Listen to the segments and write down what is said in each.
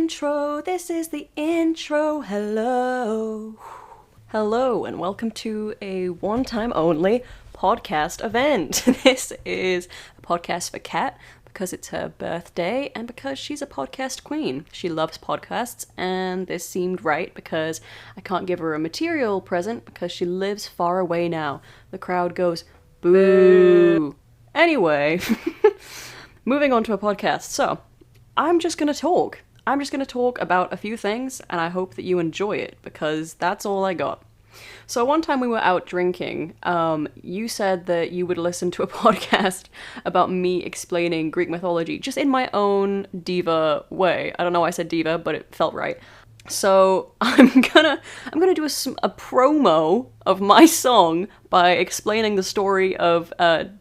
intro. This is the intro. Hello. Hello, and welcome to a one-time only podcast event. This is a podcast for Kat because it's her birthday and because she's a podcast queen. She loves podcasts, and this seemed right because I can't give her a material present because she lives far away now. The crowd goes, boo. Anyway, moving on to a podcast. So, I'm just going to talk. I'm just going to talk about a few things, and I hope that you enjoy it, because that's all I got. So one time we were out drinking, you said that you would listen to a podcast about me explaining Greek mythology, just in my own diva way. I don't know why I said diva, but it felt right. So I'm gonna do a promo of my song by explaining the story of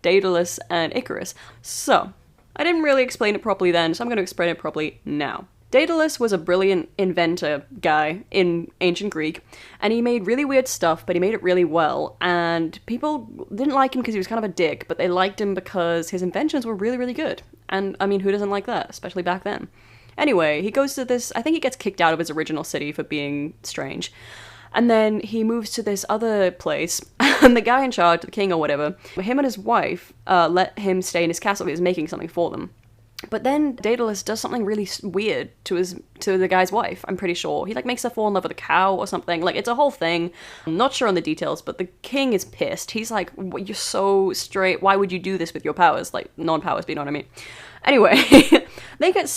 Daedalus and Icarus. So, I didn't really explain it properly then, so I'm going to explain it properly now. Daedalus was a brilliant inventor guy in ancient Greek, and he made really weird stuff, but he made it really well, and people didn't like him because he was kind of a dick, but they liked him because his inventions were really, really good. And, I mean, who doesn't like that, especially back then? Anyway, he goes to this, I think he gets kicked out of his original city for being strange. And then he moves to this other place, and the guy in charge, the king or whatever, him and his wife let him stay in his castle. He was making something for them. But then Daedalus does something really weird to the guy's wife, I'm pretty sure. He, makes her fall in love with a cow or something. It's a whole thing. I'm not sure on the details, but the king is pissed. He's like, you're so straight. Why would you do this with your powers? Non-powers, but you know what I mean. Anyway, they get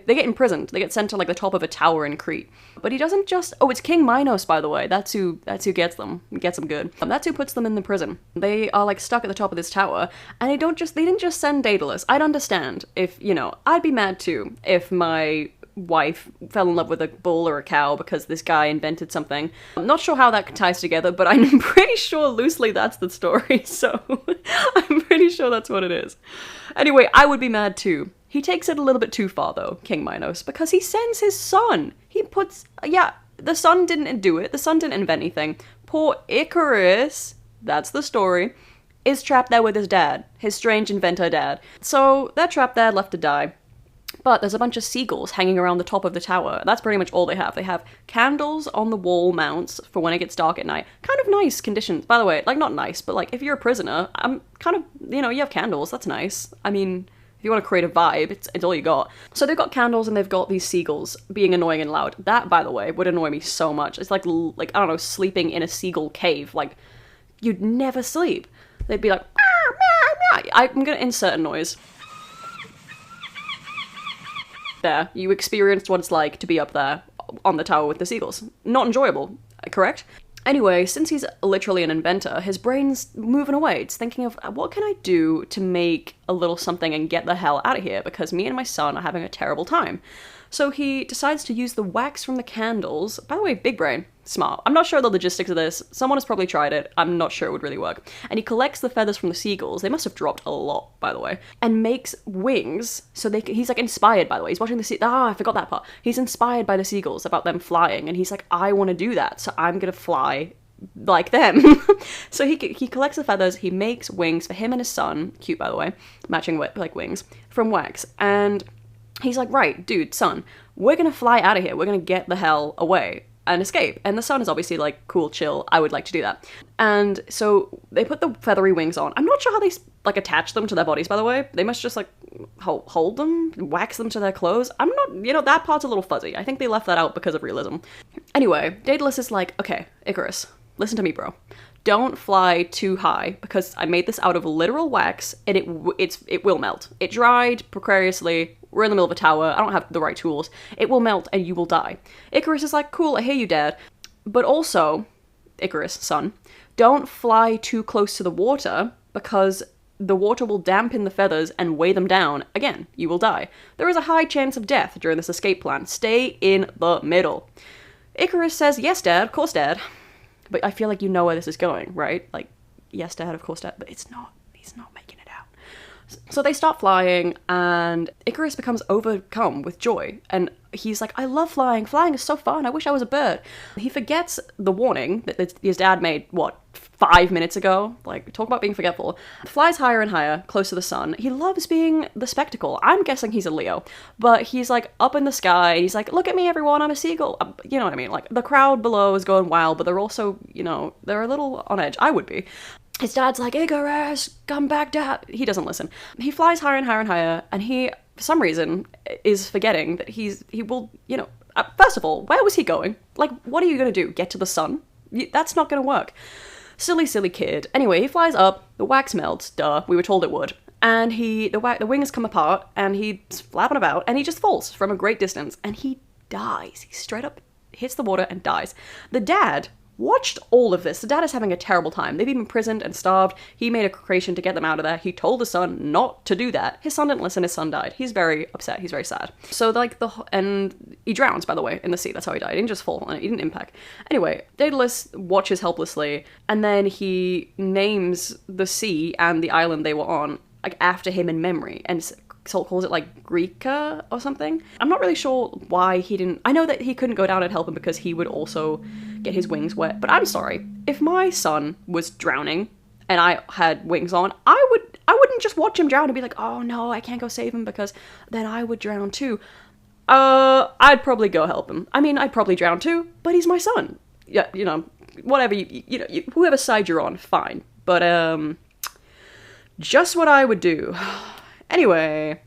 imprisoned. They get sent to, the top of a tower in Crete. But he doesn't just... Oh, it's King Minos, by the way. That's who gets them. Gets them good. That's who puts them in the prison. They are, stuck at the top of this tower, and they didn't just send Daedalus. I'd understand if, I'd be mad too if my wife fell in love with a bull or a cow because this guy invented something. I'm not sure how that ties together, but I'm pretty sure loosely that's the story, so I'm pretty sure that's what it is. Anyway, I would be mad too. He takes it a little bit too far, though, King Minos, because he sends his son. The son didn't do it. The son didn't invent anything. Poor Icarus, that's the story, is trapped there with his dad, his strange inventor dad. So they're trapped there, left to die. But there's a bunch of seagulls hanging around the top of the tower. That's pretty much all they have. They have candles on the wall mounts for when it gets dark at night. Kind of nice conditions. By the way, not nice, but if you're a prisoner, I'm kind of, you have candles. That's nice. I mean, if you want to create a vibe, it's all you got. So they've got candles and they've got these seagulls being annoying and loud. That, by the way, would annoy me so much. It's like I don't know, sleeping in a seagull cave. You'd never sleep. They'd be like, meow, meow, meow. I'm gonna insert a noise. There, you experienced what it's like to be up there on the tower with the seagulls. Not enjoyable, correct? Anyway, since he's literally an inventor, his brain's moving away. It's thinking of, what can I do to make a little something and get the hell out of here, because me and my son are having a terrible time. So he decides to use the wax from the candles. By the way, big brain, smart. I'm not sure the logistics of this. Someone has probably tried it. I'm not sure it would really work. And he collects the feathers from the seagulls. They must have dropped a lot, by the way. And makes wings. So he's inspired, by the way. He's watching I forgot that part. He's inspired by the seagulls about them flying. And he's like, I want to do that. So I'm going to fly like them. So he collects the feathers. He makes wings for him and his son. Cute, by the way. Matching wings from wax. And he's like, right, dude, son, we're gonna fly out of here. We're gonna get the hell away and escape. And the son is obviously cool, chill, I would like to do that. And so they put the feathery wings on. I'm not sure how they, attach them to their bodies, by the way. They must just, hold them, wax them to their clothes. I'm not, that part's a little fuzzy. I think they left that out because of realism. Anyway, Daedalus is like, okay, Icarus, listen to me, bro. Don't fly too high, because I made this out of literal wax, and it will melt. It dried precariously. We're in the middle of a tower. I don't have the right tools. It will melt, and you will die. Icarus is like, cool, I hear you, Dad. But also, Icarus, son, don't fly too close to the water, because the water will dampen the feathers and weigh them down. Again, you will die. There is a high chance of death during this escape plan. Stay in the middle. Icarus says, yes, Dad, of course, Dad. But I feel like you know where this is going, right? Yes, Dad, of course, Dad. But it's not. He's not making it out. So they start flying, and Icarus becomes overcome with joy. And he's like, I love flying. Flying is so fun. I wish I was a bird. He forgets the warning that his dad made, 5 minutes ago. Like, talk about being forgetful. Flies higher and higher, close to the sun. He loves being the spectacle. I'm guessing he's a Leo, but he's like up in the sky. He's like, look at me, everyone, I'm a seagull. You know what I mean? Like, the crowd below is going wild, but they're also, you know, they're a little on edge. I would be. His dad's like, Icarus, come back, dad. He doesn't listen. He flies higher and higher and higher, and he, for some reason, is forgetting that he will, you know, first of all, where was he going? Like, what are you going to do? Get to the sun? That's not going to work. Silly, silly kid. Anyway, he flies up, the wax melts, duh, we were told it would, and the wings come apart, and he's flapping about, and he just falls from a great distance, and he dies. He straight up hits the water and dies. The dad watched all of this. The dad is having a terrible time. They've been imprisoned and starved. He made a creation to get them out of there. He told the son not to do that. His son didn't listen. His son died. He's very upset. He's very sad. So like and he drowns, by the way, in the sea. That's how he died. He didn't just fall. He didn't impact. Anyway, Daedalus watches helplessly, and then he names the sea and the island they were on like after him in memory, and so calls it like Greeka or something. I'm not really sure why he didn't. I know that he couldn't go down and help him because he would also get his wings wet, but I'm sorry, if my son was drowning and I had wings on, I wouldn't just watch him drown and be like, oh no, I can't go save him, because then I would drown too. I'd probably go help him. I mean, I'd probably drown too, but he's my son. Yeah, you know, whatever, whoever side you're on, fine. But just what I would do. Anyway,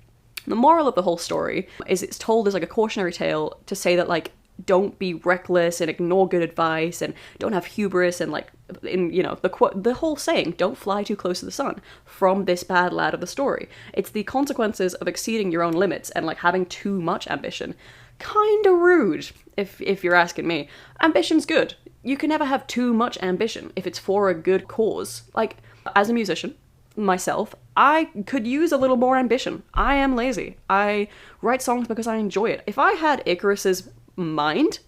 the moral of the whole story is it's told as like a cautionary tale to say that like, don't be reckless and ignore good advice and don't have hubris, and like, in, you know, the whole saying, don't fly too close to the sun, from this bad lad of the story. It's the consequences of exceeding your own limits and like having too much ambition. Kinda rude, if you're asking me. Ambition's good. You can never have too much ambition if it's for a good cause. Like, as a musician, myself, I could use a little more ambition. I am lazy. I write songs because I enjoy it. If I had Icarus's mind,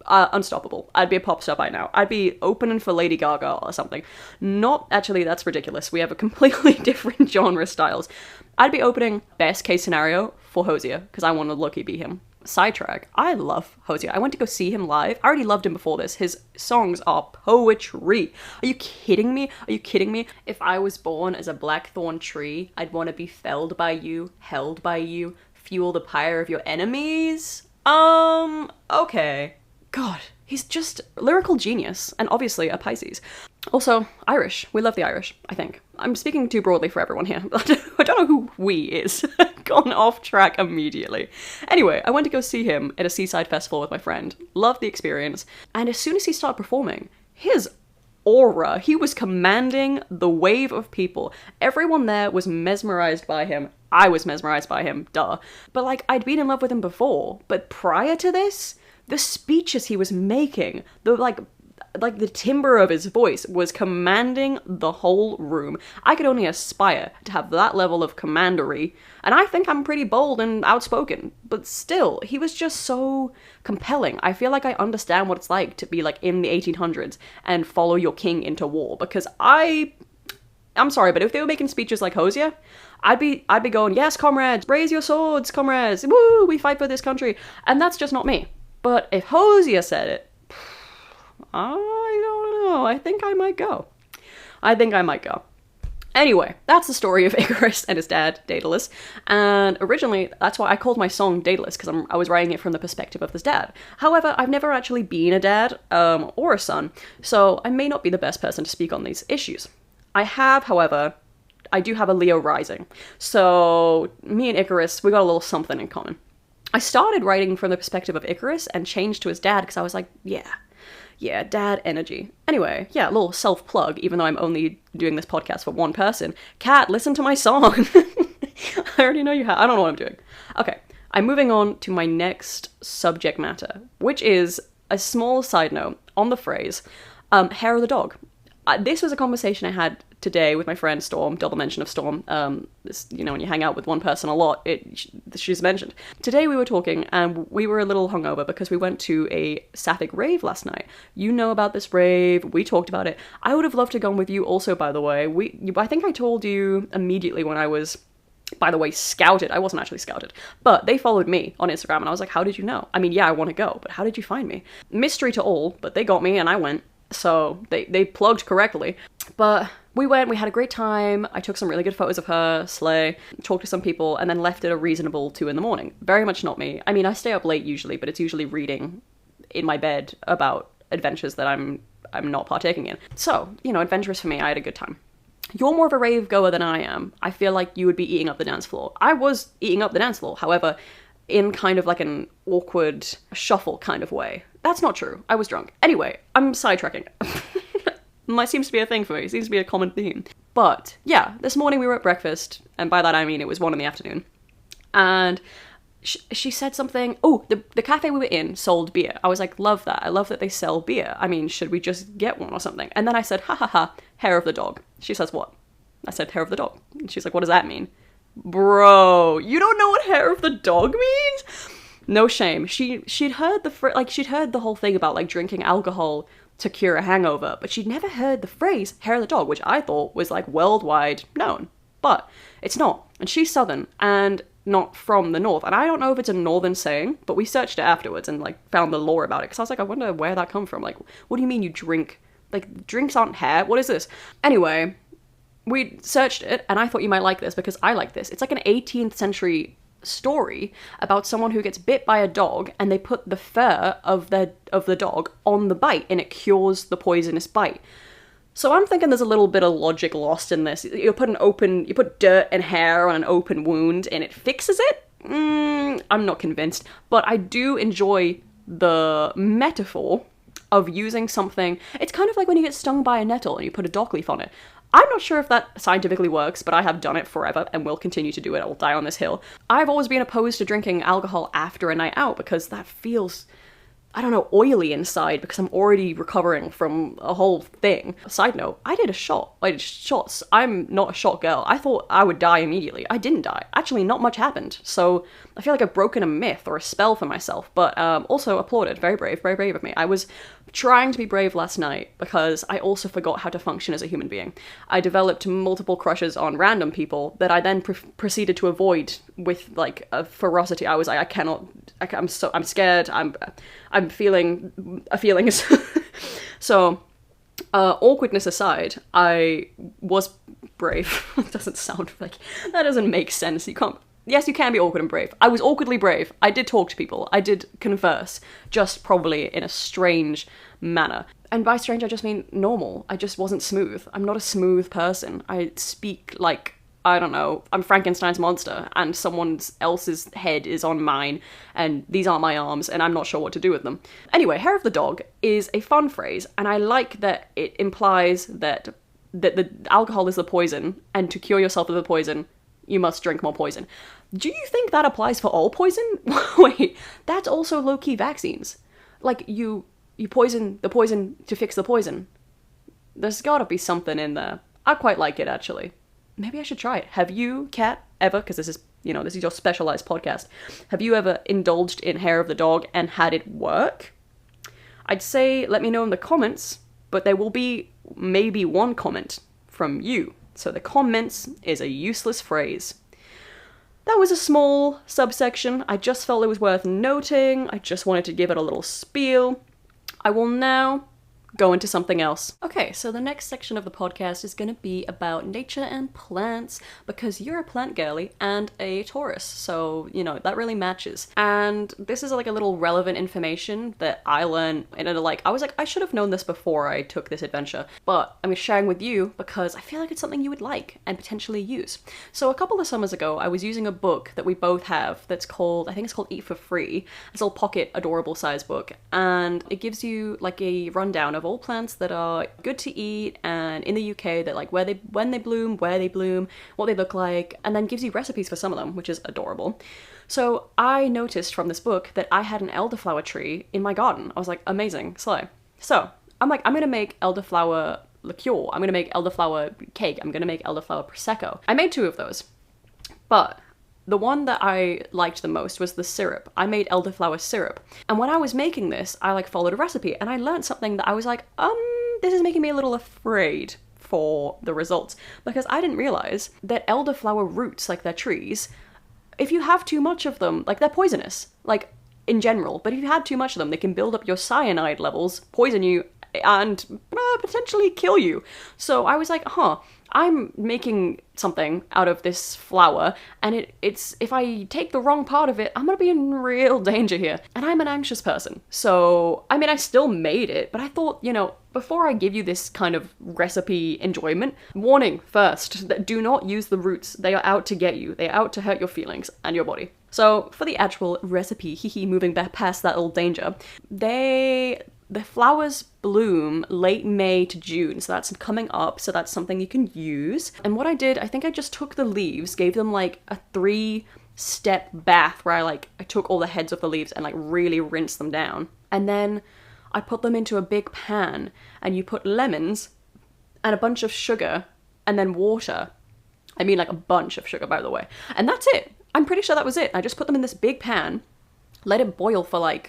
unstoppable. I'd be a pop star by now. I'd be opening for Lady Gaga or something. Not, actually, that's ridiculous. We have a completely different genre styles. I'd be opening, best case scenario, for Hozier, because I want to low-key be him. Sidetrack. I love Hozier. I went to go see him live. I already loved him before this. His songs are poetry. Are you kidding me? Are you kidding me? If I was born as a blackthorn tree, I'd want to be felled by you, held by you, fuel the pyre of your enemies. Okay. God, he's just lyrical genius, and obviously a Pisces. Also, Irish. We love the Irish, I think. I'm speaking too broadly for everyone here. I don't know who we is. Gone off track immediately. Anyway, I went to go see him at a seaside festival with my friend. Loved the experience. And as soon as he started performing, his aura, he was commanding the wave of people. Everyone there was mesmerized by him. I was mesmerized by him, duh. But like, I'd been in love with him before. But prior to this, the speeches he was making, the like the timbre of his voice was commanding the whole room. I could only aspire to have that level of commandery, and I think I'm pretty bold and outspoken, but still, he was just so compelling. I feel like I understand what it's like to be like in the 1800s and follow your king into war, because I'm sorry, but if they were making speeches like Hozier, I'd be going, yes, comrades, raise your swords, comrades, woo, we fight for this country, and that's just not me. But if Hozier said it, I don't know. I think I might go. Anyway, that's the story of Icarus and his dad, Daedalus. And originally, that's why I called my song Daedalus, because I was writing it from the perspective of his dad. However, I've never actually been a dad, or a son, so I may not be the best person to speak on these issues. I do have a Leo rising. So, me and Icarus, we got a little something in common. I started writing from the perspective of Icarus and changed to his dad because I was like, yeah, dad energy. Anyway, yeah, a little self-plug, even though I'm only doing this podcast for one person. Kat, listen to my song. I already know you have. I don't know what I'm doing. Okay, I'm moving on to my next subject matter, which is a small side note on the phrase, hair of the dog. This was a conversation I had today with my friend Storm, double mention of Storm. This, you know, when you hang out with one person a lot, she's mentioned. Today we were talking and we were a little hungover because we went to a Sapphic rave last night. You know about this rave, we talked about it. I would have loved to go with you also, by the way. I think I told you immediately when I was, by the way, scouted. I wasn't actually scouted, but they followed me on Instagram and I was like, how did you know? I mean, yeah, I want to go, but how did you find me? Mystery to all, but they got me and I went. So they plugged correctly. But we went, we had a great time. I took some really good photos of her, slay, talked to some people, and then left at a reasonable 2 a.m. Very much not me. I mean, I stay up late usually, but it's usually reading in my bed about adventures that I'm not partaking in. So, adventurous for me, I had a good time. You're more of a rave goer than I am. I feel like you would be eating up the dance floor. I was eating up the dance floor, however, in kind of like an awkward shuffle kind of way. That's not true. I was drunk. Anyway, I'm sidetracking. Might seems to be a thing for me. It seems to be a common theme. But yeah, this morning we were at breakfast, and by that I mean it was 1 p.m. And she said something. Oh, the cafe we were in sold beer. I was like, love that. I love that they sell beer. I mean, should we just get one or something? And then I said, ha ha ha, hair of the dog. She says, what? I said, hair of the dog. And she's like, what does that mean? Bro, you don't know what hair of the dog means? No shame. She'd heard she'd heard the whole thing about like drinking alcohol to cure a hangover, but she'd never heard the phrase hair of the dog, which I thought was like worldwide known. But it's not. And she's southern and not from the north. And I don't know if it's a northern saying, but we searched it afterwards and like found the lore about it. Because I was like, I wonder where that come from. Like, what do you mean you drink? Like, drinks aren't hair? What is this? Anyway, we searched it and I thought you might like this because I like this. It's like an 18th century story about someone who gets bit by a dog and they put the fur of the dog on the bite and it cures the poisonous bite. So I'm thinking there's a little bit of logic lost in this. You put dirt and hair on an open wound and it fixes it? I'm not convinced. But I do enjoy the metaphor of using something. It's kind of like when you get stung by a nettle and you put a dock leaf on it. I'm not sure if that scientifically works, but I have done it forever and will continue to do it. I will die on this hill. I've always been opposed to drinking alcohol after a night out because that feels, I don't know, oily inside because I'm already recovering from a whole thing. Side note, I did shots. I'm not a shot girl. I thought I would die immediately. I didn't die. Actually, not much happened. So I feel like I've broken a myth or a spell for myself, but also applauded. Very brave of me. I was trying to be brave last night because I also forgot how to function as a human being. I developed multiple crushes on random people that I then proceeded to avoid with like a ferocity. I was like, I'm scared. I'm feeling a feeling. So, awkwardness aside, I was brave. That doesn't make sense. Yes, you can be awkward and brave. I was awkwardly brave. I did talk to people. I did converse, just probably in a strange manner. And by strange, I just mean normal. I just wasn't smooth. I'm not a smooth person. I speak like, I don't know, I'm Frankenstein's monster, and someone else's head is on mine, and these aren't my arms, and I'm not sure what to do with them. Anyway, hair of the dog is a fun phrase, and I like that it implies that the alcohol is the poison, and to cure yourself of the poison, you must drink more poison. Do you think that applies for all poison? Wait, that's also low-key vaccines. Like, you poison the poison to fix the poison. There's gotta be something in there. I quite like it, actually. Maybe I should try it. Have you, Kat, ever, because this is your specialized podcast, have you ever indulged in hair of the dog and had it work? I'd say let me know in the comments, but there will be maybe one comment from you. So the comments is a useless phrase. That was a small subsection. I just felt it was worth noting. I just wanted to give it a little spiel. I will now go into something else. Okay, so the next section of the podcast is going to be about nature and plants, because you're a plant girly and a Taurus, so, that really matches. And this is like a little relevant information that I learned, and I was like, I should have known this before I took this adventure, but I'm sharing with you because I feel like it's something you would like and potentially use. So a couple of summers ago, I was using a book that we both have that's called, I think it's called Eat for Free. It's a little pocket, adorable size book, and it gives you like a rundown of all plants that are good to eat and in the UK that like when they bloom, where they bloom, what they look like, and then gives you recipes for some of them, which is adorable. So I noticed from this book that I had an elderflower tree in my garden. I was like, amazing, slay. So I'm like, I'm gonna make elderflower liqueur, I'm gonna make elderflower cake, I'm gonna make elderflower prosecco. I made 2 of those, but the one that I liked the most was the syrup. I made elderflower syrup. And when I was making this, I followed a recipe and I learned something that I was like, this is making me a little afraid for the results, because I didn't realize that elderflower roots, like their trees, if you have too much of them, they're poisonous, in general, but if you had too much of them, they can build up your cyanide levels, poison you, and potentially kill you. So I was like, I'm making something out of this flour, and it's if I take the wrong part of it, I'm gonna be in real danger here. And I'm an anxious person, so I mean, I still made it, but I thought, before I give you this kind of recipe enjoyment, warning first, that do not use the roots. They are out to get you. They are out to hurt your feelings and your body. So for the actual recipe, moving back past that little danger, the flowers bloom late May to June, so that's coming up, so that's something you can use. And what I did, I think I just took the leaves, gave them like a 3-step bath where I took all the heads of the leaves and really rinsed them down. And then I put them into a big pan, and you put lemons and a bunch of sugar and then water. I mean, a bunch of sugar, by the way. And that's it. I'm pretty sure that was it. I just put them in this big pan, let it boil for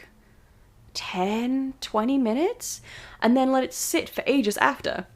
10, 20 minutes, and then let it sit for ages after.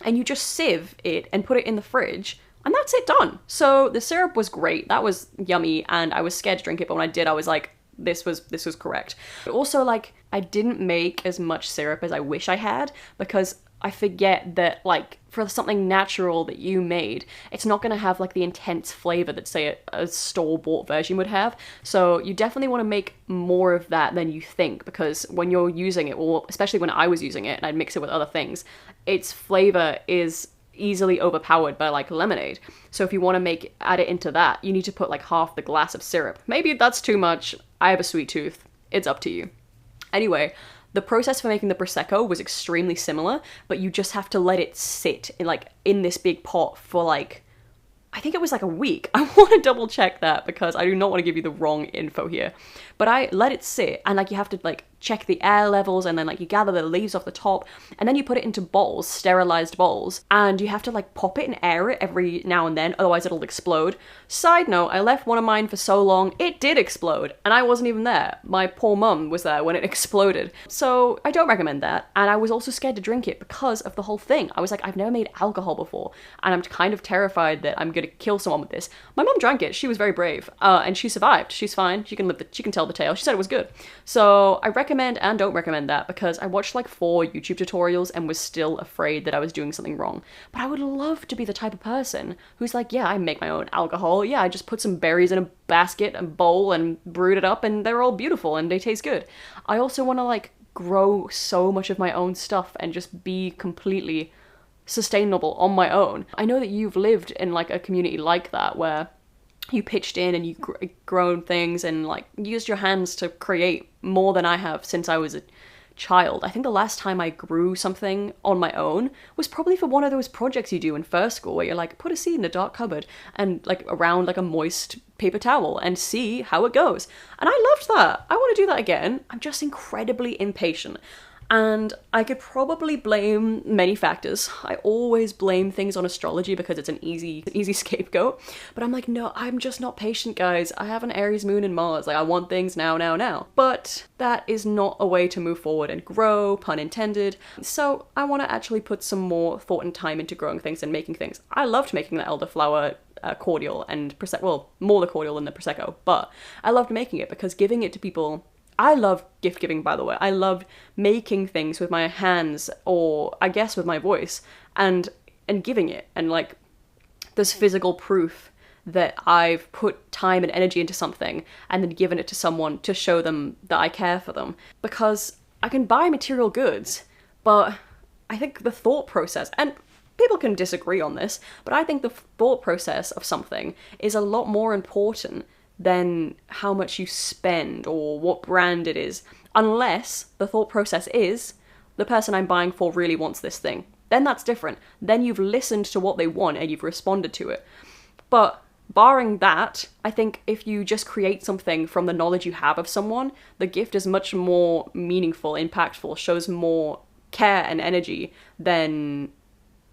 And you just sieve it and put it in the fridge, and that's it, done. So the syrup was great. That was yummy, and I was scared to drink it, but when I did, I was like, this was correct. But also, I didn't make as much syrup as I wish I had, because I forget that, for something natural that you made, it's not going to have, the intense flavor that, say, a store-bought version would have. So you definitely want to make more of that than you think, because when you're using it, or especially when I was using it and I'd mix it with other things, its flavor is easily overpowered by, lemonade. So if you want to add it into that, you need to put, half the glass of syrup. Maybe that's too much. I have a sweet tooth. It's up to you. Anyway, the process for making the Prosecco was extremely similar, but you just have to let it sit in this big pot for I think it was a week. I want to double check that because I do not want to give you the wrong info here. But I let it sit, and you have to check the air levels, and then you gather the leaves off the top, and then you put it into bowls, sterilized bowls, and you have to pop it and air it every now and then, otherwise it'll explode. Side note, I left one of mine for so long, it did explode, and I wasn't even there. My poor mum was there when it exploded. So I don't recommend that, and I was also scared to drink it because of the whole thing. I was like, I've never made alcohol before, and I'm kind of terrified that I'm gonna kill someone with this. My mum drank it. She was very brave, and she survived. She's fine. She can tell the tale. She said it was good. So I recommend and don't recommend that, because I watched 4 YouTube tutorials and was still afraid that I was doing something wrong. But I would love to be the type of person who's yeah, I make my own alcohol. Yeah, I just put some berries in a basket and bowl and brewed it up, and they're all beautiful and they taste good. I also want to grow so much of my own stuff and just be completely sustainable on my own. I know that you've lived in a community like that where you pitched in and you grown things and used your hands to create more than I have since I was a child. I think the last time I grew something on my own was probably for one of those projects you do in first school where you're put a seed in a dark cupboard and around a moist paper towel and see how it goes. And I loved that. I want to do that again. I'm just incredibly impatient. And I could probably blame many factors. I always blame things on astrology because it's an easy scapegoat. But I'm no, I'm just not patient, guys. I have an Aries moon in Mars. I want things now. But that is not a way to move forward and grow, pun intended. So I want to actually put some more thought and time into growing things and making things. I loved making the elderflower cordial and Prosecco, well, more the cordial than the Prosecco, but I loved making it because giving it to people. I love gift giving, by the way. I love making things with my hands, or I guess with my voice, and giving it, and there's physical proof that I've put time and energy into something and then given it to someone to show them that I care for them. Because I can buy material goods, but I think the thought process, and people can disagree on this, but I think the thought process of something is a lot more important than how much you spend or what brand it is, unless the thought process is, the person I'm buying for really wants this thing. Then that's different. Then you've listened to what they want and you've responded to it. But barring that, I think if you just create something from the knowledge you have of someone, the gift is much more meaningful, impactful, shows more care and energy than,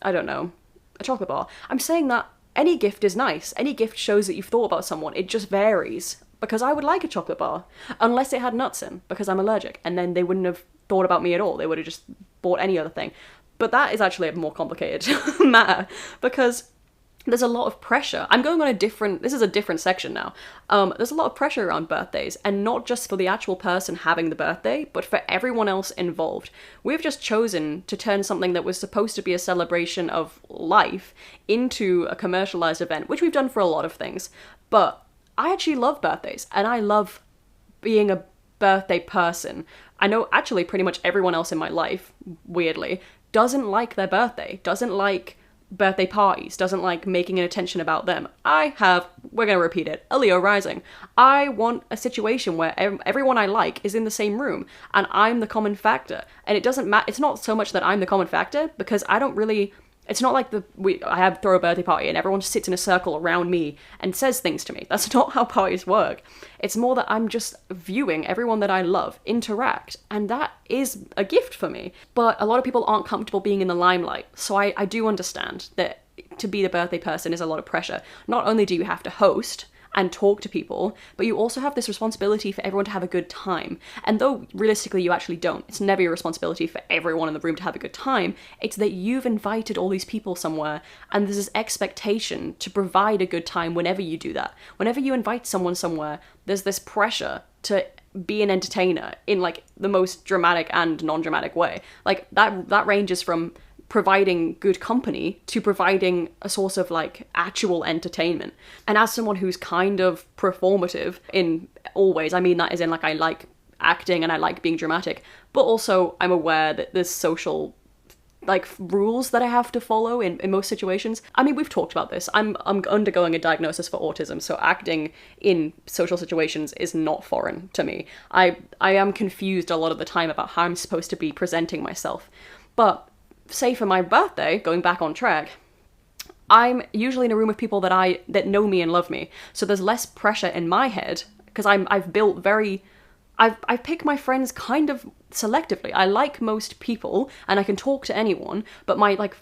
I don't know, a chocolate bar. I'm saying that any gift is nice. Any gift shows that you've thought about someone. It just varies. Because I would like a chocolate bar, unless it had nuts in, because I'm allergic, and then they wouldn't have thought about me at all. They would have just bought any other thing. But that is actually a more complicated matter, because there's a lot of pressure. I'm going on this is a different section now. There's a lot of pressure around birthdays, and not just for the actual person having the birthday, but for everyone else involved. We've just chosen to turn something that was supposed to be a celebration of life into a commercialized event, which we've done for a lot of things. But I actually love birthdays, and I love being a birthday person. I know actually pretty much everyone else in my life, weirdly, doesn't like their birthday, doesn't like birthday parties, doesn't like making an attention about them. We're gonna repeat it, a Leo rising. I want a situation where everyone I like is in the same room, and I'm the common factor. And it doesn't matter, it's not so much that I'm the common factor, because I don't really, it's not like I throw a birthday party and everyone just sits in a circle around me and says things to me. That's not how parties work. It's more that I'm just viewing everyone that I love interact, and that is a gift for me. But a lot of people aren't comfortable being in the limelight, so I do understand that to be the birthday person is a lot of pressure. Not only do you have to host and talk to people, but you also have this responsibility for everyone to have a good time. And though realistically you actually don't, it's never your responsibility for everyone in the room to have a good time, it's that you've invited all these people somewhere, and there's this expectation to provide a good time whenever you do that. Whenever you invite someone somewhere, there's this pressure to be an entertainer in like the most dramatic and non-dramatic way. Like that ranges from providing good company to providing a source of like actual entertainment. And as someone who's kind of performative in all ways, I mean that as in like I like acting and I like being dramatic, but also I'm aware that there's social like rules that I have to follow in most situations. I mean, we've talked about this. I'm undergoing a diagnosis for autism, so acting in social situations is not foreign to me. I am confused a lot of the time about how I'm supposed to be presenting myself. But say for my birthday, going back on track, I'm usually in a room with people that know me and love me. So there's less pressure in my head, because I've picked my friends kind of selectively. I like most people and I can talk to anyone, but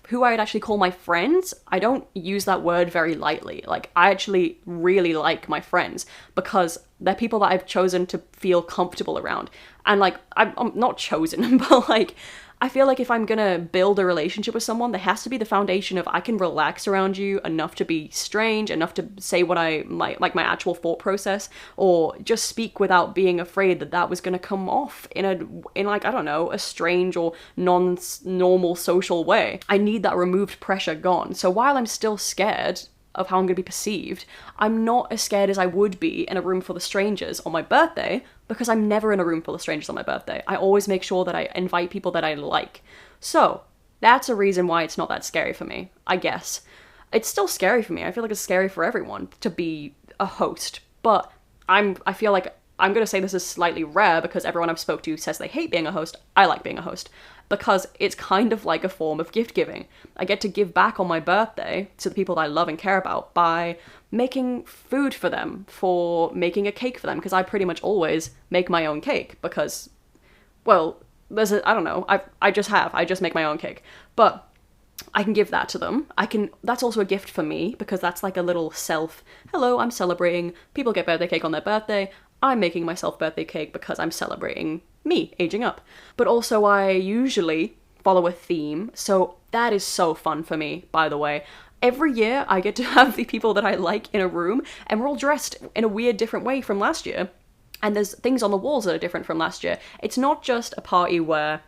who I'd actually call my friends, I don't use that word very lightly. Like, I actually really like my friends because they're people that I've chosen to feel comfortable around. And like, I'm not chosen, but like, I feel like if I'm gonna build a relationship with someone, there has to be the foundation of I can relax around you enough to be strange, enough to say what my actual thought process, or just speak without being afraid that was gonna come off in like, I don't know, a strange or non-normal social way. I need that removed pressure gone. So while I'm still scared of how I'm going to be perceived, I'm not as scared as I would be in a room full of strangers on my birthday, because I'm never in a room full of strangers on my birthday. I always make sure that I invite people that I like. So that's a reason why it's not that scary for me, I guess. It's still scary for me. I feel like it's scary for everyone to be a host, but I feel like I'm going to say this is slightly rare because everyone I've spoke to says they hate being a host. I like being a host because it's kind of like a form of gift giving. I get to give back on my birthday to the people that I love and care about by making food for them, for making a cake for them, because I pretty much always make my own cake because, well, I don't know, I just make my own cake. But I can give that to them. That's also a gift for me because that's like a little hello, I'm celebrating. People get birthday cake on their birthday. I'm making myself birthday cake because I'm celebrating me aging up. But also I usually follow a theme, so that is so fun for me, by the way. Every year I get to have the people that I like in a room, and we're all dressed in a weird different way from last year. And there's things on the walls that are different from last year. It's not just a party where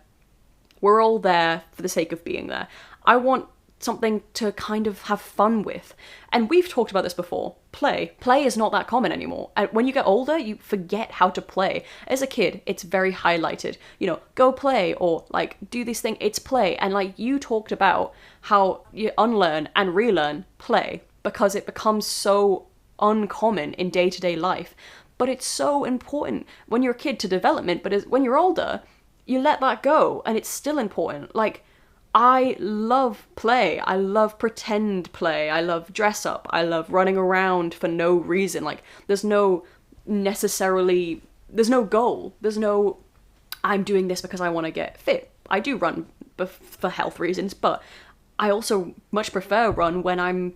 we're all there for the sake of being there. I want something to kind of have fun with. And we've talked about this before. Play. Play is not that common anymore. And when you get older, you forget how to play. As a kid, it's very highlighted. You know, go play, or like do this thing, it's play. And like you talked about how you unlearn and relearn play because it becomes so uncommon in day-to-day life. But it's so important when you're a kid to development, but when you're older, you let that go and it's still important. Like, I love play. I love pretend play. I love dress up. I love running around for no reason. Like, there's no goal. There's no, I'm doing this because I want to get fit. I do run for health reasons, but I also much prefer run when I'm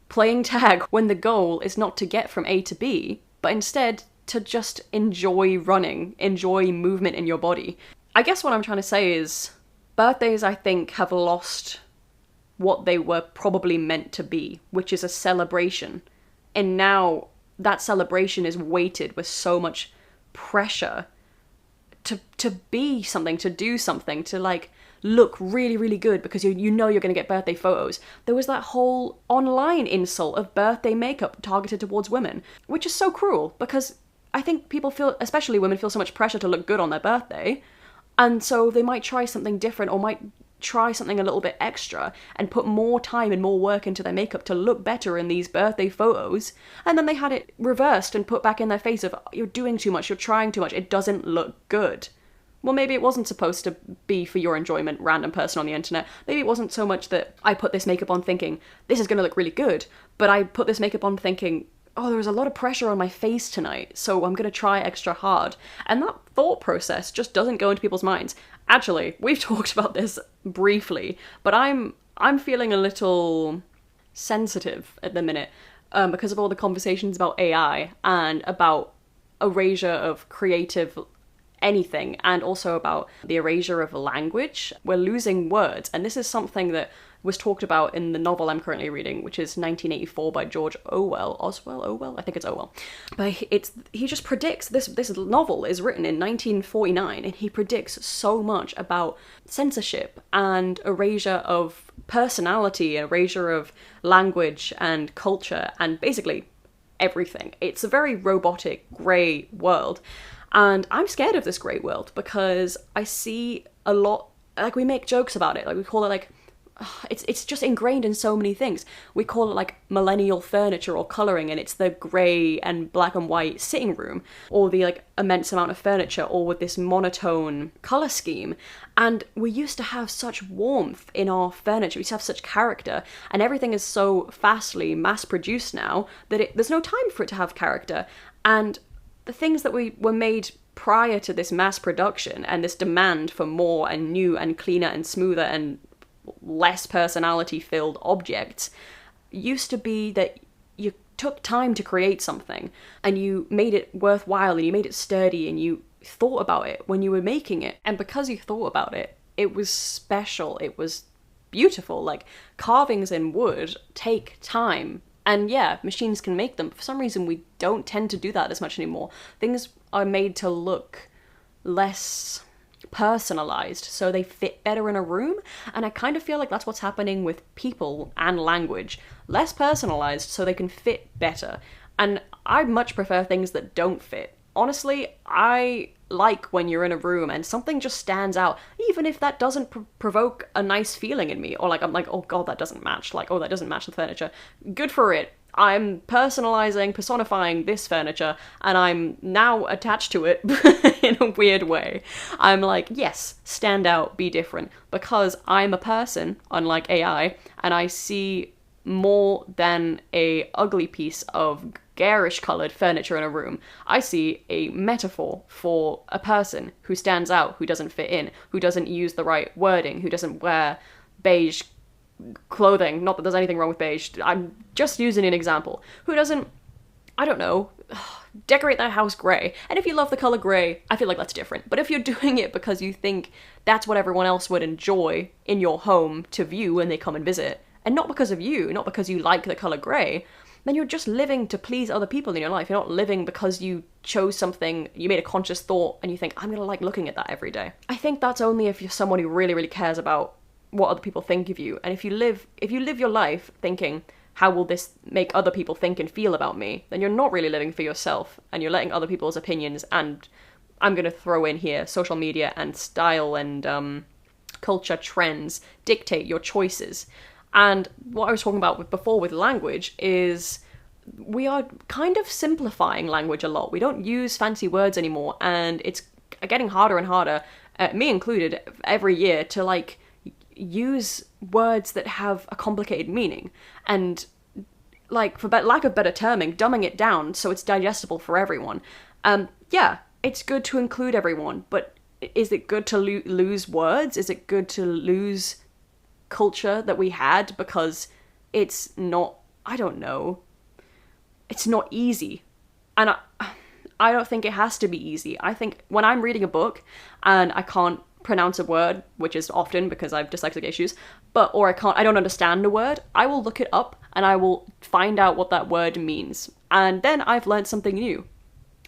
playing tag, when the goal is not to get from A to B, but instead to just enjoy running, enjoy movement in your body. I guess what I'm trying to say is birthdays, I think, have lost what they were probably meant to be, which is a celebration. And now that celebration is weighted with so much pressure to be something, to do something, to like look really, really good because you know you're going to get birthday photos. There was that whole online insult of birthday makeup targeted towards women, which is so cruel because I think people feel, especially women, feel so much pressure to look good on their birthday. And so they might try something different or might try something a little bit extra and put more time and more work into their makeup to look better in these birthday photos. And then they had it reversed and put back in their face of, you're doing too much, you're trying too much, it doesn't look good. Well, maybe it wasn't supposed to be for your enjoyment, random person on the internet. Maybe it wasn't so much that I put this makeup on thinking, this is going to look really good, but I put this makeup on thinking, oh, there was a lot of pressure on my face tonight, so I'm going to try extra hard. And that thought process just doesn't go into people's minds. Actually, we've talked about this briefly, but I'm feeling a little sensitive at the minute because of all the conversations about AI and about erasure of creative anything, and also about the erasure of language. We're losing words, and this is something that was talked about in the novel I'm currently reading, which is 1984 by George Orwell. I think it's Orwell. But he just predicts, this novel is written in 1949, and he predicts so much about censorship and erasure of personality, erasure of language and culture, and basically everything. It's a very robotic, grey world. And I'm scared of this grey world because I see a lot, like we make jokes about it, like we call it like, it's just ingrained in so many things. We call it like millennial furniture or colouring, and it's the grey and black and white sitting room, or the like immense amount of furniture, or with this monotone colour scheme. And we used to have such warmth in our furniture, we used to have such character, and everything is so fastly mass-produced now that there's no time for it to have character. And the things that were made prior to this mass production and this demand for more and new and cleaner and smoother and less personality-filled objects used to be that you took time to create something and you made it worthwhile and you made it sturdy and you thought about it when you were making it. And because you thought about it, it was special, it was beautiful. Like, carvings in wood take time. And yeah, machines can make them. For some reason, we don't tend to do that as much anymore. Things are made to look less personalized, so they fit better in a room. And I kind of feel like that's what's happening with people and language. Less personalized, so they can fit better. And I much prefer things that don't fit. Honestly, I like when you're in a room and something just stands out, even if that doesn't provoke a nice feeling in me, or like I'm like, oh god, that doesn't match, like, oh, that doesn't match the furniture. Good for it. I'm personifying this furniture, and I'm now attached to it in a weird way. I'm like, yes, stand out, be different, because I'm a person, unlike AI, and I see more than a ugly piece of garish coloured furniture in a room. I see a metaphor for a person who stands out, who doesn't fit in, who doesn't use the right wording, who doesn't wear beige clothing. Not that there's anything wrong with beige, I'm just using an example. Who doesn't, I don't know, decorate their house grey. And if you love the colour grey, I feel like that's different. But if you're doing it because you think that's what everyone else would enjoy in your home to view when they come and visit, and not because of you, not because you like the colour grey, then you're just living to please other people in your life. You're not living because you chose something, you made a conscious thought, and you think, I'm gonna like looking at that every day. I think that's only if you're someone who really, really cares about what other people think of you. And if you live your life thinking, how will this make other people think and feel about me, then you're not really living for yourself, and you're letting other people's opinions, and I'm gonna throw in here social media and style and culture trends, dictate your choices. And what I was talking about before with language is we are kind of simplifying language a lot. We don't use fancy words anymore, and it's getting harder and harder, me included, every year to like use words that have a complicated meaning. And like, for lack of better terming, dumbing it down so it's digestible for everyone. Yeah, it's good to include everyone, but is it good to lose words? Is it good to lose culture that we had because it's not, I don't know, it's not easy? And I don't think it has to be easy. I think when I'm reading a book and I can't pronounce a word, which is often because I have dyslexic issues, or I don't understand a word, I will look it up and I will find out what that word means. And then I've learned something new.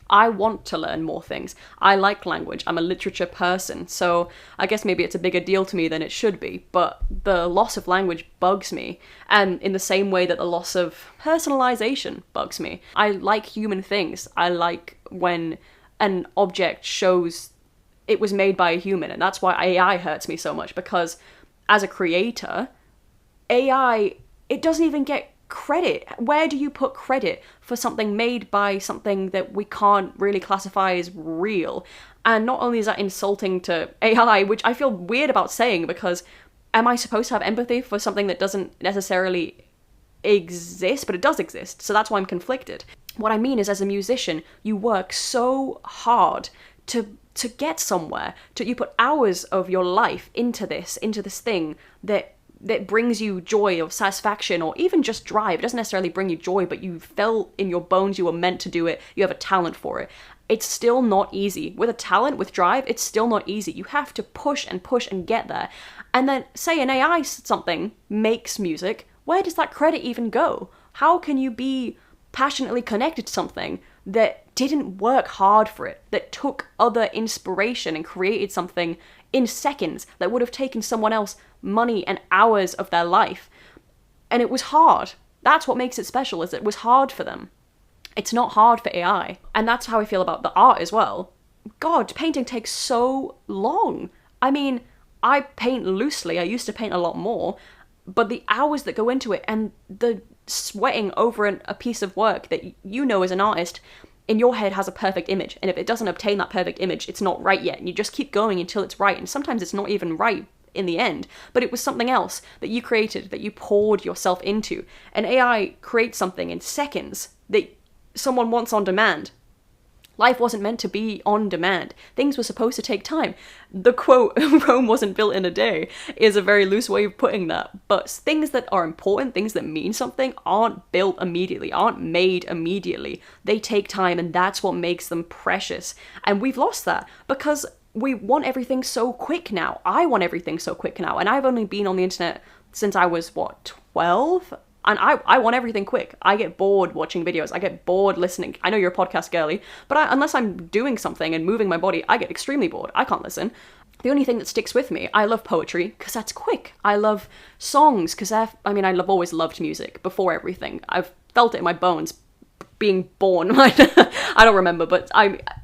I want to learn more things. I like language. I'm a literature person, so I guess maybe it's a bigger deal to me than it should be, but the loss of language bugs me, and in the same way that the loss of personalization bugs me. I like human things. I like when an object shows it was made by a human, and that's why AI hurts me so much, because as a creator, AI, it doesn't even get credit. Where do you put credit for something made by something that we can't really classify as real? And not only is that insulting to AI, which I feel weird about saying, because am I supposed to have empathy for something that doesn't necessarily exist? But it does exist, so that's why I'm conflicted. What I mean is, as a musician, you work so hard to get somewhere. You put hours of your life into this thing that brings you joy or satisfaction or even just drive. It doesn't necessarily bring you joy, but you felt in your bones you were meant to do it. You have a talent for it. It's still not easy. With a talent, with drive, it's still not easy. You have to push and get there. And then, say an AI something makes music, where does that credit even go? How can you be passionately connected to something that didn't work hard for it, that took other inspiration and created something in seconds that would have taken someone else money and hours of their life? And it was hard. That's what makes it special, is it was hard for them. It's not hard for AI. And that's how I feel about the art as well. God, painting takes so long. I mean, I paint loosely. I used to paint a lot more, but the hours that go into it and the sweating over a piece of work that you know as an artist in your head has a perfect image, and if it doesn't obtain that perfect image, it's not right yet, and you just keep going until it's right, and sometimes it's not even right in the end, but it was something else that you created, that you poured yourself into. And AI creates something in seconds that someone wants on demand. Life wasn't meant to be on demand. Things were supposed to take time. The quote, Rome wasn't built in a day, is a very loose way of putting that. But things that are important, things that mean something, aren't built immediately, aren't made immediately. They take time, and that's what makes them precious. And we've lost that because we want everything so quick now. I want everything so quick now. And I've only been on the internet since I was, 12? And I want everything quick. I get bored watching videos. I get bored listening. I know you're a podcast girly, but unless I'm doing something and moving my body, I get extremely bored. I can't listen. The only thing that sticks with me, I love poetry, because that's quick. I love songs, because I've always loved music before everything. I've felt it in my bones being born. I don't remember, but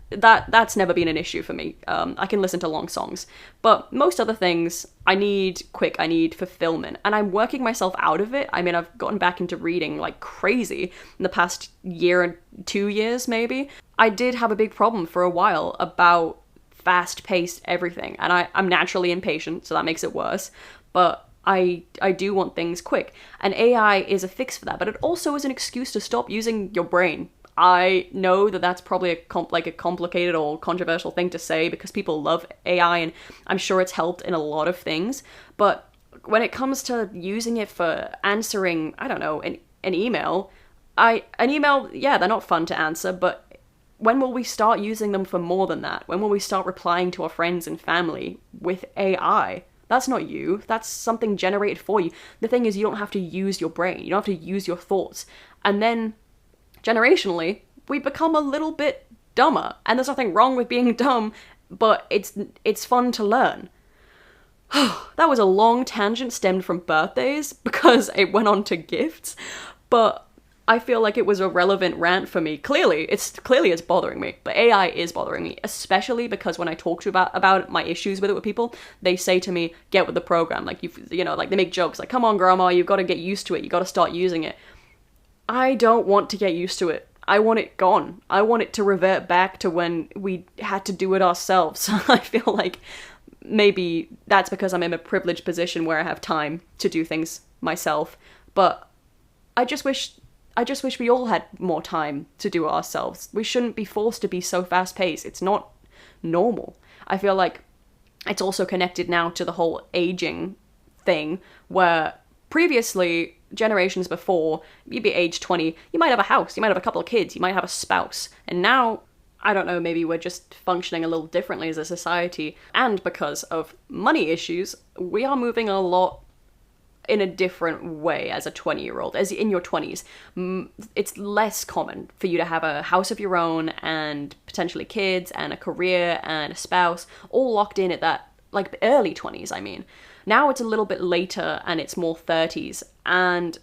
that's never been an issue for me. I can listen to long songs, but most other things I need quick. I need fulfillment, and I'm working myself out of it. I mean, I've gotten back into reading like crazy in the past year and 2 years, maybe. I did have a big problem for a while about fast-paced everything, and I'm naturally impatient, so that makes it worse. But I do want things quick, and AI is a fix for that, but it also is an excuse to stop using your brain. I know that that's probably a complicated or controversial thing to say, because people love AI, and I'm sure it's helped in a lot of things, but when it comes to using it for answering, I don't know, an email, yeah, they're not fun to answer, but when will we start using them for more than that? When will we start replying to our friends and family with AI? That's not you. That's something generated for you. The thing is, you don't have to use your brain. You don't have to use your thoughts. And then, generationally, we become a little bit dumber. And there's nothing wrong with being dumb, but it's fun to learn. That was a long tangent stemmed from birthdays, because it went on to gifts. But I feel like it was a relevant rant for me. Clearly it's bothering me, but AI is bothering me, especially because when I talk to about my issues with it with people, they say to me, get with the program. Like, you know, like they make jokes like, come on, grandma, you've got to get used to it. You got to start using it. I don't want to get used to it. I want it gone. I want it to revert back to when we had to do it ourselves. I feel like maybe that's because I'm in a privileged position where I have time to do things myself, but I just wish we all had more time to do it ourselves. We shouldn't be forced to be so fast-paced. It's not normal. I feel like it's also connected now to the whole aging thing, where previously, generations before, you'd be age 20, you might have a house, you might have a couple of kids, you might have a spouse. And now, I don't know, maybe we're just functioning a little differently as a society. And because of money issues, we are moving a lot in a different way as a 20-year-old. As in your 20s, it's less common for you to have a house of your own and potentially kids and a career and a spouse all locked in at that, like, early 20s, I mean. Now it's a little bit later and it's more 30s, and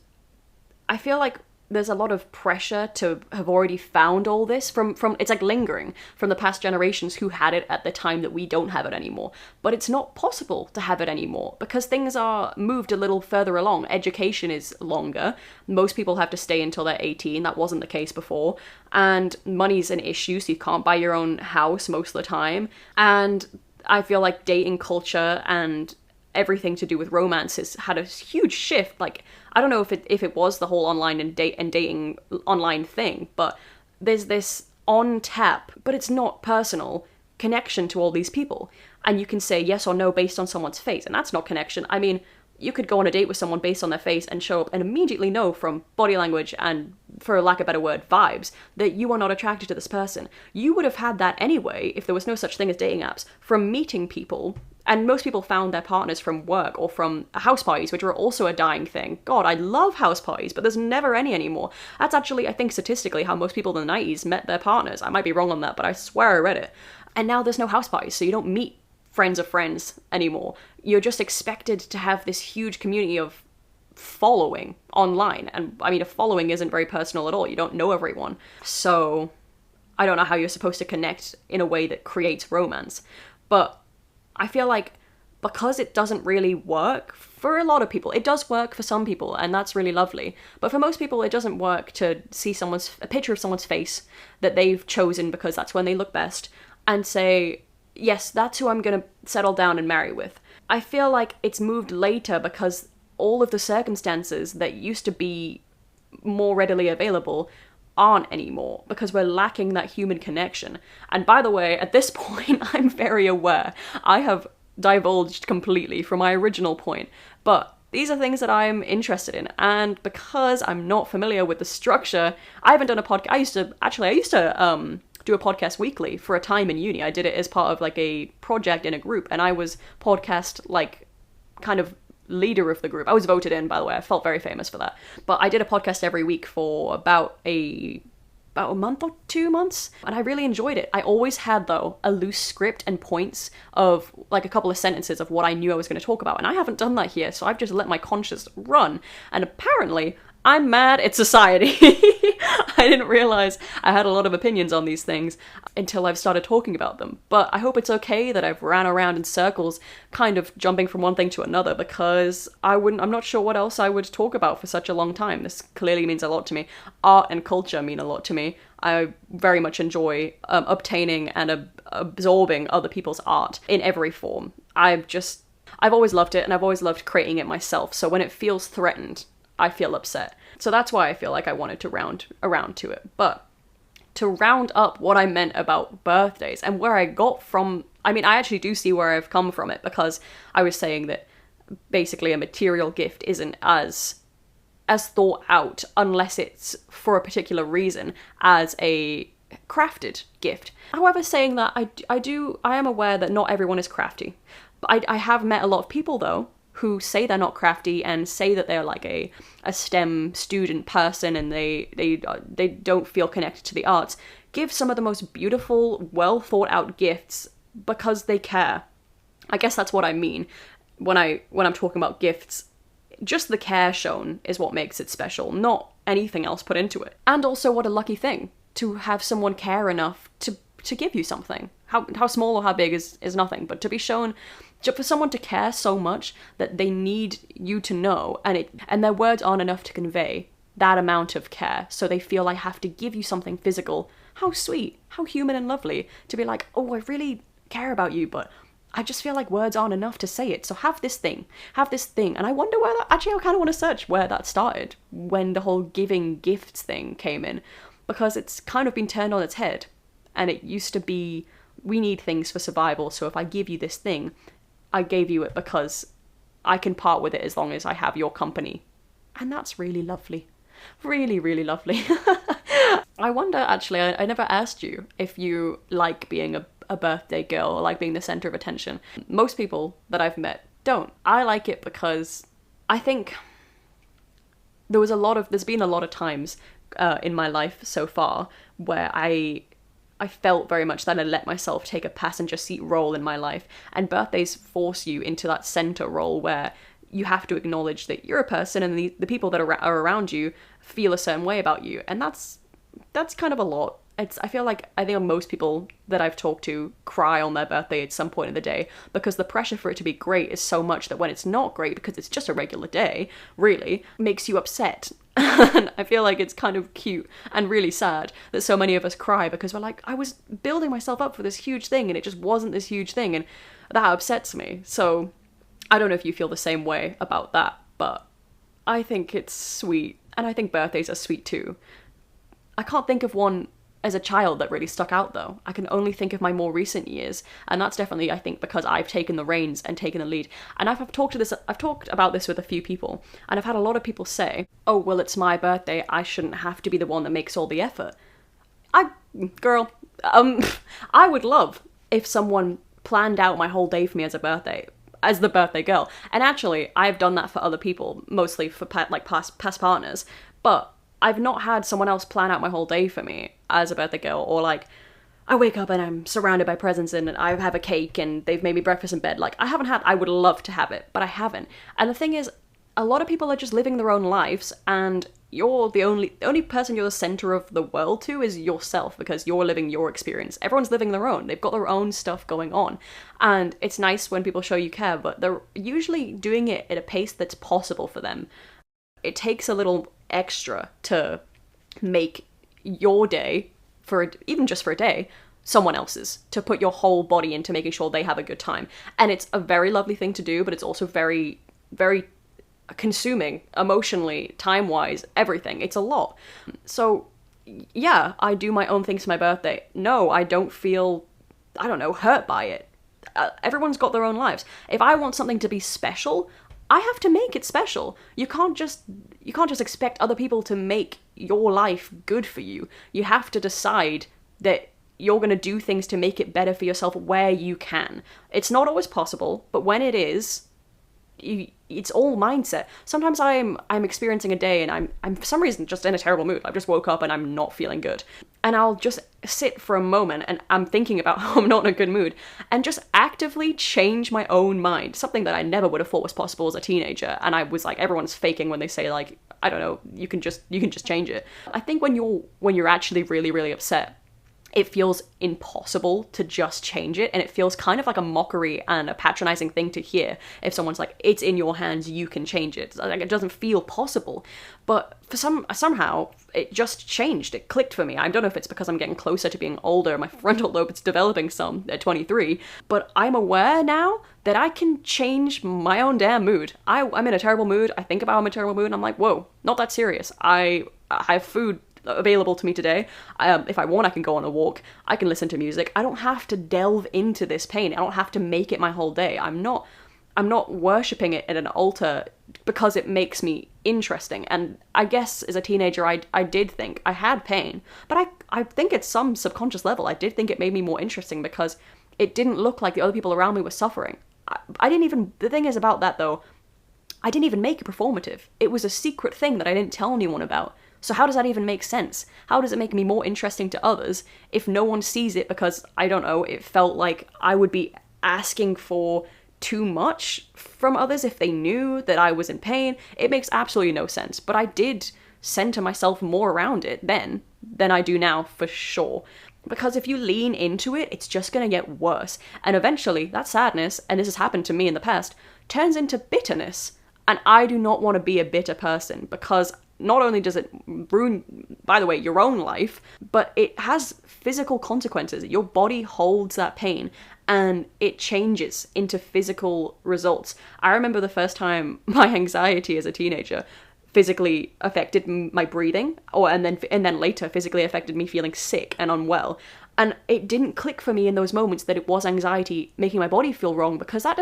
I feel like there's a lot of pressure to have already found all this from it's like lingering from the past generations who had it at the time that we don't have it anymore. But it's not possible to have it anymore because things are moved a little further along. Education is longer. Most people have to stay until they're 18. That wasn't the case before. And money's an issue, so you can't buy your own house most of the time. And I feel like dating culture and everything to do with romance has had a huge shift. Like, I don't know if it was the whole online and dating online thing, but there's this on tap, but it's not personal connection to all these people. And you can say yes or no based on someone's face, and that's not connection. I mean, you could go on a date with someone based on their face and show up and immediately know from body language and, for lack of a better word, vibes, that you are not attracted to this person. You would have had that anyway if there was no such thing as dating apps, from meeting people. And most people found their partners from work or from house parties, which are also a dying thing. God, I love house parties, but there's never any anymore. That's actually, I think, statistically how most people in the 90s met their partners. I might be wrong on that, but I swear I read it. And now there's no house parties, so you don't meet friends of friends anymore. You're just expected to have this huge community of following online. And I mean, a following isn't very personal at all. You don't know everyone. So I don't know how you're supposed to connect in a way that creates romance. But I feel like because it doesn't really work for a lot of people, it does work for some people, and that's really lovely. But for most people, it doesn't work to see a picture of someone's face that they've chosen because that's when they look best, and say, yes, that's who I'm going to settle down and marry with. I feel like it's moved later because all of the circumstances that used to be more readily available aren't anymore, because we're lacking that human connection. And by the way, at this point, I'm very aware I have divulged completely from my original point, but these are things that I'm interested in, and because I'm not familiar with the structure, I haven't done a podcast. I used to do a podcast weekly for a time in uni. I did it as part of like a project in a group, and I was podcast like kind of leader of the group. I was voted in, by the way. I felt very famous for that. But I did a podcast every week for about a month or 2 months, and I really enjoyed it. I always had, though, a loose script and points of like a couple of sentences of what I knew I was going to talk about, and I haven't done that here, so I've just let my conscience run. And apparently I'm mad at society. I didn't realize I had a lot of opinions on these things until I've started talking about them. But I hope it's okay that I've ran around in circles, kind of jumping from one thing to another, because I'm not sure what else I would talk about for such a long time. This clearly means a lot to me. Art and culture mean a lot to me. I very much enjoy obtaining and absorbing other people's art in every form. I've always loved it, and I've always loved creating it myself. So when it feels threatened, I feel upset. So that's why I feel like I wanted to round around to it. But to round up what I meant about birthdays and where I got from, I mean, I actually do see where I've come from it, because I was saying that basically a material gift isn't as thought out unless it's for a particular reason as a crafted gift. However, saying that, I am aware that not everyone is crafty. But I have met a lot of people, though, who say they're not crafty and say that they're like a STEM student person and they don't feel connected to the arts, give some of the most beautiful, well thought out gifts because they care. I guess that's what I mean when I'm talking about gifts. Just the care shown is what makes it special, not anything else put into it. And also, what a lucky thing to have someone care enough to give you something. How small or how big is nothing, but to be shown, for someone to care so much that they need you to know, and their words aren't enough to convey that amount of care, so they feel I have to give you something physical. How sweet, how human and lovely to be like, oh, I really care about you, but I just feel like words aren't enough to say it, so have this thing. And I wonder where that, actually I kind of want to search where that started, when the whole giving gifts thing came in, because it's kind of been turned on its head, and it used to be, we need things for survival, so if I give you this thing, I gave you it because I can part with it as long as I have your company. And that's really lovely. Really, really lovely. I wonder, actually, I never asked you if you like being a birthday girl or like being the center of attention. Most people that I've met don't. I like it because I think there's been a lot of times in my life so far where I felt very much that I let myself take a passenger seat role in my life, and birthdays force you into that center role where you have to acknowledge that you're a person and the people that are around you feel a certain way about you, and that's kind of a lot. I think most people that I've talked to cry on their birthday at some point in the day because the pressure for it to be great is so much that when it's not great, because it's just a regular day, really, makes you upset. And I feel like it's kind of cute and really sad that so many of us cry because we're like, I was building myself up for this huge thing and it just wasn't this huge thing, and that upsets me. So I don't know if you feel the same way about that, but I think it's sweet, and I think birthdays are sweet too. I can't think of one as a child that really stuck out though. I can only think of my more recent years, and that's definitely, I think, because I've taken the reins and taken the lead. And I've talked about this with a few people, and I've had a lot of people say, "Oh, well, it's my birthday, I shouldn't have to be the one that makes all the effort." Girl, I would love if someone planned out my whole day for me as the birthday girl. And actually, I've done that for other people, mostly for past partners, but I've not had someone else plan out my whole day for me as a birthday girl, or like, I wake up and I'm surrounded by presents and I have a cake and they've made me breakfast in bed. Like, I would love to have it, but I haven't. And the thing is, a lot of people are just living their own lives, and you're the only person you're the center of the world to is yourself, because you're living your experience. Everyone's living their own. They've got their own stuff going on. And it's nice when people show you care, but they're usually doing it at a pace that's possible for them. It takes a little extra to make your day, even just for a day, someone else's, to put your whole body into making sure they have a good time. And it's a very lovely thing to do, but it's also very, very consuming, emotionally, time-wise, everything. It's a lot. So yeah, I do my own things for my birthday. No, I don't feel, hurt by it. Everyone's got their own lives. If I want something to be special, I have to make it special. You can't just expect other people to make your life good for you. You have to decide that you're going to do things to make it better for yourself where you can. It's not always possible, but when it is, it's all mindset. Sometimes I'm experiencing a day and I'm for some reason just in a terrible mood. I've just woke up and I'm not feeling good. And I'll just sit for a moment and I'm thinking about how I'm not in a good mood and just actively change my own mind. Something that I never would have thought was possible as a teenager. And I was like, everyone's faking when they say, like, I don't know, you can just change it. I think when you're actually really, really upset, it feels impossible to just change it, and it feels kind of like a mockery and a patronizing thing to hear if someone's like, it's in your hands, you can change it. Like, it doesn't feel possible. But somehow it just changed. It clicked for me. I don't know if it's because I'm getting closer to being older, my frontal lobe is developing some at 23, but I'm aware now that I can change my own damn mood. I'm in a terrible mood, I think about I'm in a terrible mood, and I'm like, whoa, not that serious. I have food available to me today. If I want, I can go on a walk. I can listen to music. I don't have to delve into this pain. I don't have to make it my whole day. I'm not worshipping it at an altar because it makes me interesting. And I guess as a teenager, I did think I had pain, but I think at some subconscious level, I did think it made me more interesting because it didn't look like the other people around me were suffering. The thing is about that though, I didn't even make it performative. It was a secret thing that I didn't tell anyone about. So how does that even make sense? How does it make me more interesting to others if no one sees it because, I don't know, it felt like I would be asking for too much from others if they knew that I was in pain? It makes absolutely no sense. But I did center myself more around it then than I do now, for sure. Because if you lean into it, it's just going to get worse. And eventually, that sadness, and this has happened to me in the past, turns into bitterness. And I do not want to be a bitter person, because not only does it ruin, by the way, your own life, but it has physical consequences. Your body holds that pain and it changes into physical results. I remember the first time my anxiety as a teenager physically affected my breathing, and then later physically affected me feeling sick and unwell. And it didn't click for me in those moments that it was anxiety making my body feel wrong, because I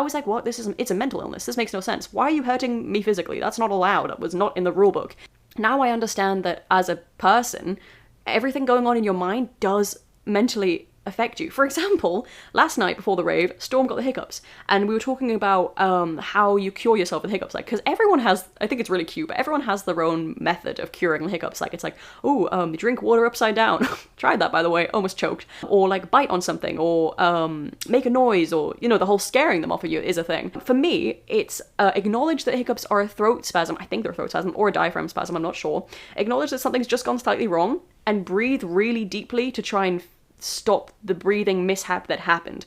was like, what? It's a mental illness. This makes no sense. Why are you hurting me physically? That's not allowed. That was not in the rule book. Now I understand that as a person, everything going on in your mind does mentally affect you. For example, last night before the rave, Storm got the hiccups, and we were talking about how you cure yourself with hiccups. Like, because everyone has, I think it's really cute, but everyone has their own method of curing the hiccups. Like, it's like, drink water upside down. Tried that, by the way, almost choked. Or like bite on something, or make a noise, or, you know, the whole scaring them off of you is a thing. For me, it's acknowledge that hiccups are a throat spasm. I think they're a throat spasm, or a diaphragm spasm, I'm not sure. Acknowledge that something's just gone slightly wrong, and breathe really deeply to try and stop the breathing mishap that happened.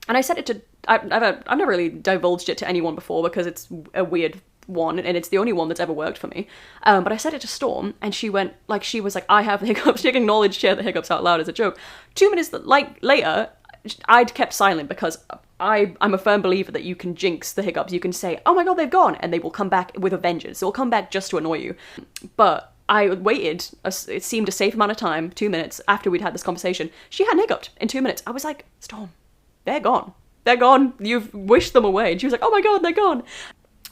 And I said it to, I've never really divulged it to anyone before because it's a weird one, and it's the only one that's ever worked for me. But I said it to Storm, and she was like, I have the hiccups. She acknowledged she had the hiccups out loud as a joke. 2 minutes later, I'd kept silent because I'm a firm believer that you can jinx the hiccups. You can say, oh my god, they've gone, and they will come back with a vengeance. They'll come back just to annoy you. But I waited, it seemed a safe amount of time, 2 minutes, after we'd had this conversation. She hadn't hiccuped in 2 minutes. I was like, Storm, they're gone. They're gone. You've wished them away. And she was like, oh my god, they're gone.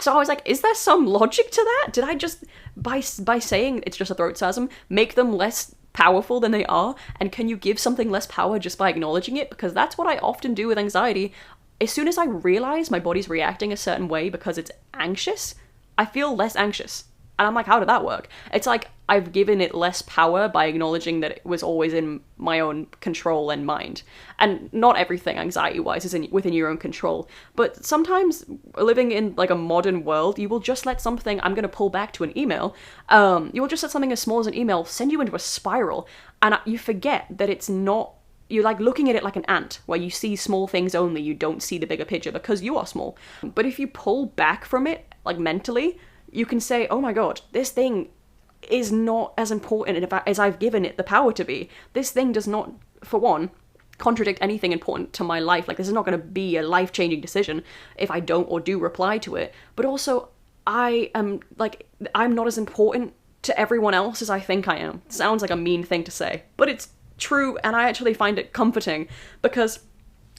So I was like, is there some logic to that? Did I just, by saying it's just a throat spasm, make them less powerful than they are? And can you give something less power just by acknowledging it? Because that's what I often do with anxiety. As soon as I realize my body's reacting a certain way because it's anxious, I feel less anxious. And I'm like, how did that work? It's like I've given it less power by acknowledging that it was always in my own control and mind. And not everything anxiety-wise is within your own control. But sometimes living in like a modern world, you will just let something, I'm going to pull back to an email, you will just let something as small as an email send you into a spiral. And you forget that it's not, you're like looking at it like an ant, where you see small things only, you don't see the bigger picture because you are small. But if you pull back from it, like mentally, you can say, oh my god, this thing is not as important as I've given it the power to be. This thing does not, for one, contradict anything important to my life. Like, this is not going to be a life-changing decision if I don't or do reply to it. But also, I'm not as important to everyone else as I think I am. Sounds like a mean thing to say, but it's true, and I actually find it comforting because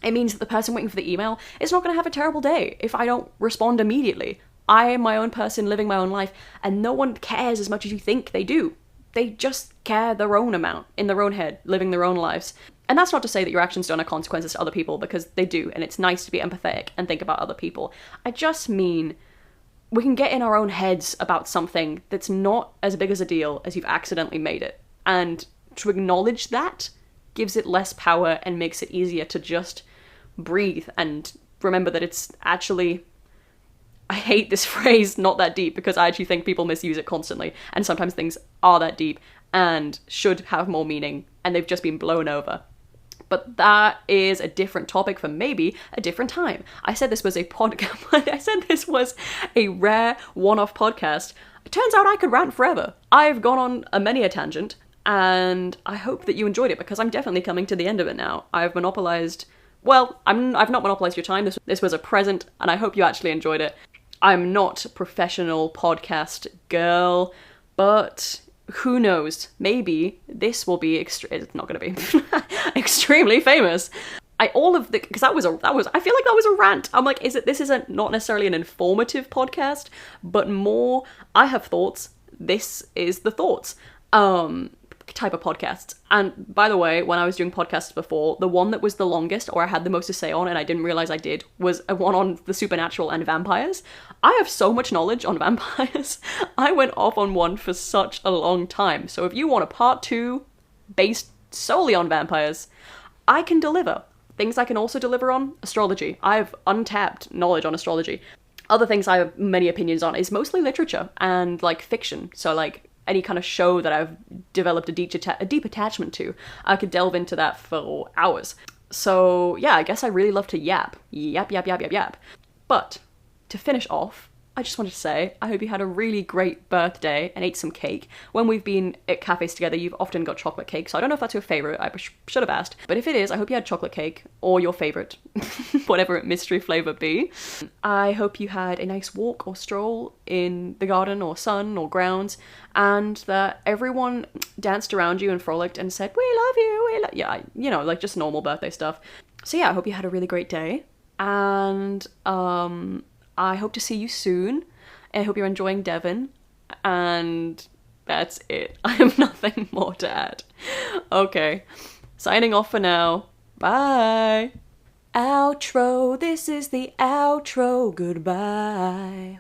it means that the person waiting for the email is not going to have a terrible day if I don't respond immediately. I am my own person living my own life, and no one cares as much as you think they do. They just care their own amount in their own head, living their own lives. And that's not to say that your actions don't have consequences to other people, because they do, and it's nice to be empathetic and think about other people. I just mean we can get in our own heads about something that's not as big as a deal as you've accidentally made it. And to acknowledge that gives it less power and makes it easier to just breathe and remember that it's actually... I hate this phrase, not that deep, because I actually think people misuse it constantly, and sometimes things are that deep and should have more meaning, and they've just been blown over. But that is a different topic for maybe a different time. I said this was a podcast. I said this was a rare one-off podcast. It turns out I could rant forever. I've gone on many a tangent, and I hope that you enjoyed it, because I'm definitely coming to the end of it now. I've monopolized... Well, I've not monopolized your time. This was a present, and I hope you actually enjoyed it. I'm not a professional podcast girl, but who knows? Maybe this will be it's not going to be extremely famous. Because I feel like that was a rant. I'm like, this isn't not necessarily an informative podcast, but more, I have thoughts. This is the thoughts. Type of podcasts. And by the way, when I was doing podcasts before, the one that was the longest, or I had the most to say on, and I didn't realize I did, was a one on the supernatural and vampires. I have so much knowledge on vampires. I went off on one for such a long time. So if you want a part 2 based solely on vampires, I can deliver. Things I can also deliver on: astrology. I have untapped knowledge on astrology. Other things I have many opinions on is mostly literature and like fiction. So like any kind of show that I've developed a deep attachment to, I could delve into that for hours. So yeah, I guess I really love to yap. Yap. But to finish off, I just wanted to say, I hope you had a really great birthday and ate some cake. When we've been at cafes together, you've often got chocolate cake, so I don't know if that's your favourite, I should have asked. But if it is, I hope you had chocolate cake, or your favourite, whatever mystery flavour be. I hope you had a nice walk or stroll in the garden or sun or grounds, and that everyone danced around you and frolicked and said, we love you, yeah, you know, like just normal birthday stuff. So yeah, I hope you had a really great day, and I hope to see you soon. I hope you're enjoying Devon, and That's it. I have nothing more to add. Okay, signing off for now. Bye. Outro. This is the outro. Goodbye.